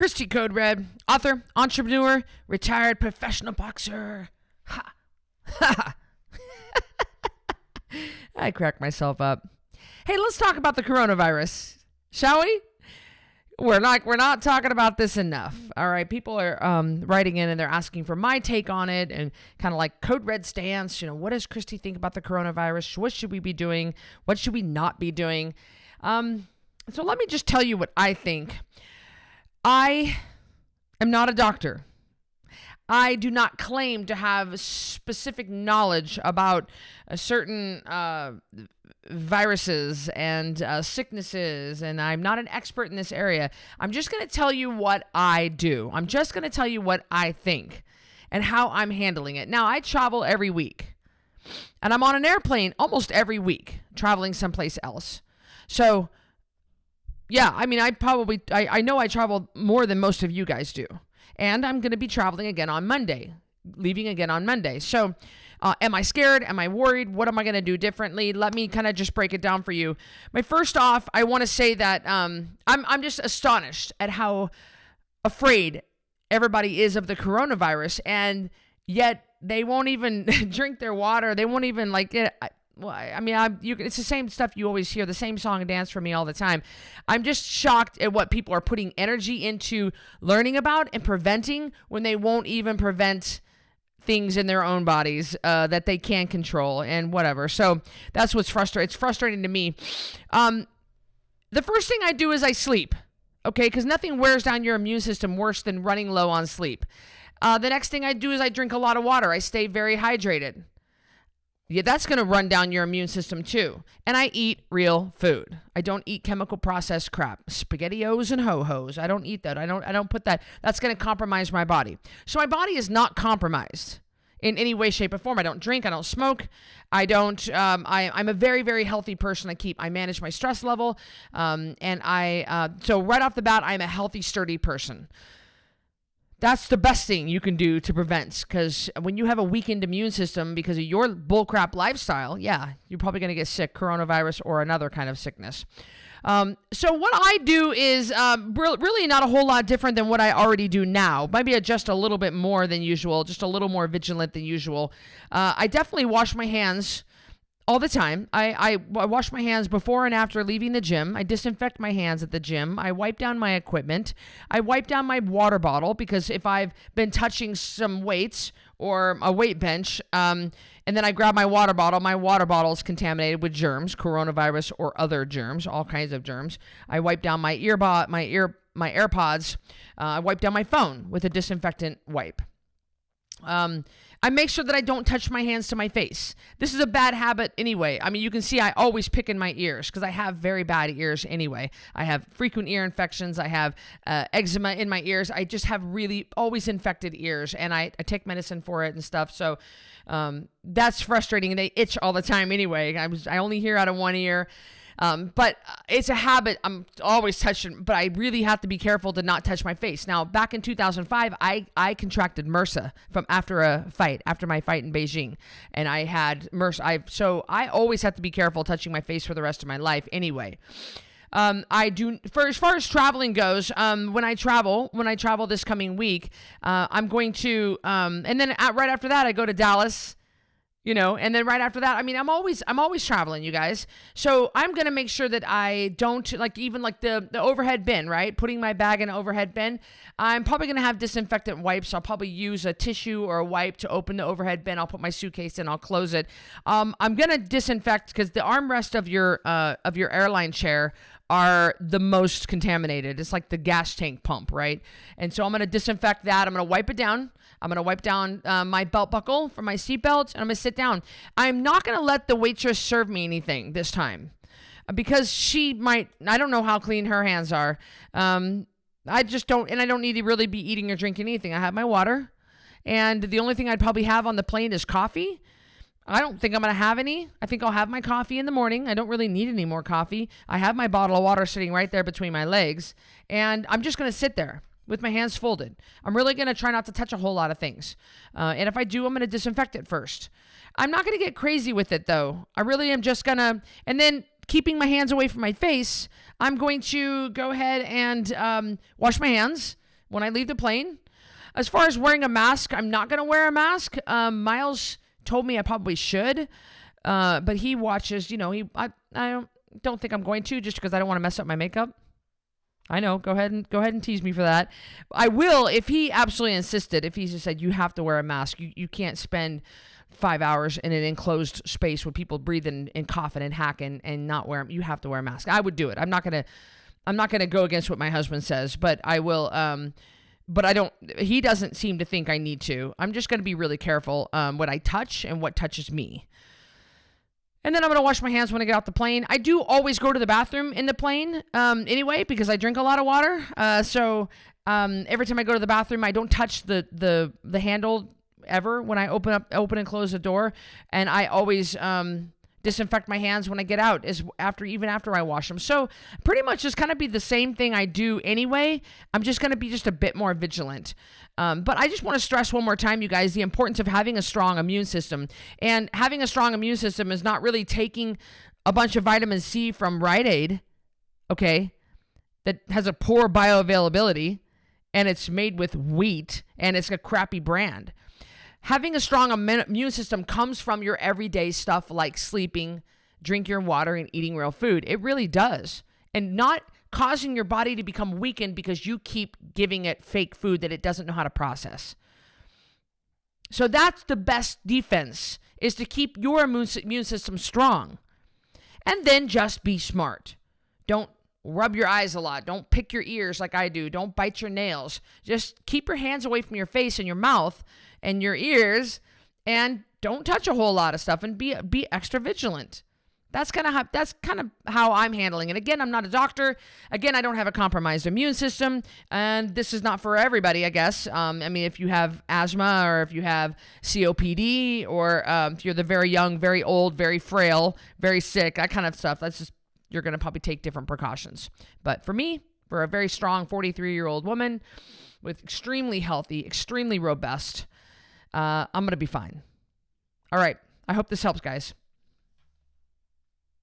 Cristy Code Red, author, entrepreneur, retired professional boxer. Ha. Ha. I crack myself up. Hey, let's talk about the coronavirus, shall we? We're not talking about this enough. All right, people are writing in and they're asking for my take on it and kind of like Code Red stance. You know, what does Cristy think about the coronavirus? What should we be doing? What should we not be doing? So let me just tell you what I think. I am not a doctor. I do not claim to have specific knowledge about certain viruses and sicknesses, and I'm not an expert in this area. I'm just going to tell you what I do. I'm just going to tell you what I think and how I'm handling it. Now, I travel every week, and I'm on an airplane almost every week, traveling someplace else. So, yeah, I mean, I know I travel more than most of you guys do. And I'm going to be traveling again on Monday, leaving again on Monday. So am I scared? Am I worried? What am I going to do differently? Let me kind of just break it down for you. First off, I want to say that I'm just astonished at how afraid everybody is of the coronavirus. And yet they won't even drink their water. They won't even it's the same stuff you always hear, the same song and dance from me all the time. I'm just shocked at what people are putting energy into learning about and preventing when they won't even prevent things in their own bodies that they can control and whatever. So that's what's frustrating. It's frustrating to me. The first thing I do is I sleep, okay? Because nothing wears down your immune system worse than running low on sleep. The next thing I do is I drink a lot of water. I stay very hydrated. Yeah, that's going to run down your immune system too. And I eat real food. I don't eat chemical processed crap. SpaghettiOs and ho-hos. I don't eat that. I don't put that. That's going to compromise my body. So my body is not compromised in any way, shape, or form. I don't drink. I don't smoke. I'm a very, very healthy person. I manage my stress level. So right off the bat, I'm a healthy, sturdy person. That's the best thing you can do to prevent, because when you have a weakened immune system because of your bullcrap lifestyle, yeah, you're probably going to get sick, coronavirus or another kind of sickness. So what I do is really not a whole lot different than what I already do now. Maybe just a little bit more than usual, just a little more vigilant than usual. I definitely wash my hands all the time. I wash my hands before and after leaving the gym. I disinfect my hands at the gym. I wipe down my equipment. I wipe down my water bottle because if I've been touching some weights or a weight bench, and then I grab my water bottle is contaminated with germs, coronavirus or other germs, all kinds of germs. I wipe down my AirPods. I wipe down my phone with a disinfectant wipe. I make sure that I don't touch my hands to my face. This is a bad habit anyway. I mean, you can see I always pick in my ears because I have very bad ears anyway. I have frequent ear infections. I have eczema in my ears. I just have really always infected ears, and I take medicine for it and stuff. So that's frustrating. They itch all the time anyway. I only hear out of one ear. But it's a habit. I'm always touching, but I really have to be careful to not touch my face. Now, back in 2005, I contracted MRSA after my fight in Beijing, and I had MRSA. So I always have to be careful touching my face for the rest of my life anyway. I do, as far as traveling goes, when I travel this coming week, I'm going to, and then right after that, I go to Dallas. And then right after that, I mean, I'm always traveling, you guys. So I'm going to make sure that I don't the overhead bin, right? Putting my bag in an overhead bin. I'm probably going to have disinfectant wipes. I'll probably use a tissue or a wipe to open the overhead bin. I'll put my suitcase in, I'll close it. I'm going to disinfect because the armrest of your airline chair are the most contaminated. It's like the gas tank pump, right? And so I'm going to disinfect that. I'm going to wipe it down. I'm going to wipe down my belt buckle from my seatbelt, and I'm going to sit down. I'm not going to let the waitress serve me anything this time because I don't know how clean her hands are. I just don't, and I don't need to really be eating or drinking anything. I have my water, and the only thing I'd probably have on the plane is coffee. I don't think I'm going to have any. I think I'll have my coffee in the morning. I don't really need any more coffee. I have my bottle of water sitting right there between my legs, and I'm just going to sit there with my hands folded. I'm really going to try not to touch a whole lot of things. And if I do, I'm going to disinfect it first. I'm not going to get crazy with it, though. I really am just going to, and then keeping my hands away from my face, I'm going to go ahead and wash my hands. when I leave the plane. As far as wearing a mask, I'm not going to wear a mask. Miles told me I probably should, but he watches, I don't think I'm going to, just because I don't want to mess up my makeup. I know. Go ahead and tease me for that. I will if he absolutely insisted. If he just said you have to wear a mask, you can't spend 5 hours in an enclosed space with people breathing and coughing and hacking and not wear them. You have to wear a mask. I would do it. I'm not gonna go against what my husband says, but I will. But I don't. He doesn't seem to think I need to. I'm just gonna be really careful what I touch and what touches me. And then I'm going to wash my hands when I get off the plane. I do always go to the bathroom in the plane anyway, because I drink a lot of water. So every time I go to the bathroom, I don't touch the handle ever when I open and close the door. And I always disinfect my hands when I get out, even after I wash them. So pretty much just kind of be the same thing I do anyway. I'm just going to be just a bit more vigilant. But I just want to stress one more time, you guys, the importance of having a strong immune system. And having a strong immune system is not really taking a bunch of vitamin C from Rite Aid, okay, that has a poor bioavailability, and it's made with wheat, and it's a crappy brand. Having a strong immune system comes from your everyday stuff like sleeping, drinking your water, and eating real food. It really does. And not causing your body to become weakened because you keep giving it fake food that it doesn't know how to process. So that's the best defense, is to keep your immune system strong. And then just be smart. Don't rub your eyes a lot. Don't pick your ears like I do. Don't bite your nails. Just keep your hands away from your face and your mouth and your ears, and don't touch a whole lot of stuff, and be extra vigilant. That's kind of how I'm handling it. Again, I'm not a doctor. Again, I don't have a compromised immune system, and this is not for everybody, I guess. I mean, if you have asthma, or if you have COPD, or if you're the very young, very old, very frail, very sick, that kind of stuff, you're going to probably take different precautions. But for me, for a very strong 43-year-old woman with extremely healthy, extremely robust, I'm going to be fine. All right. I hope this helps, guys.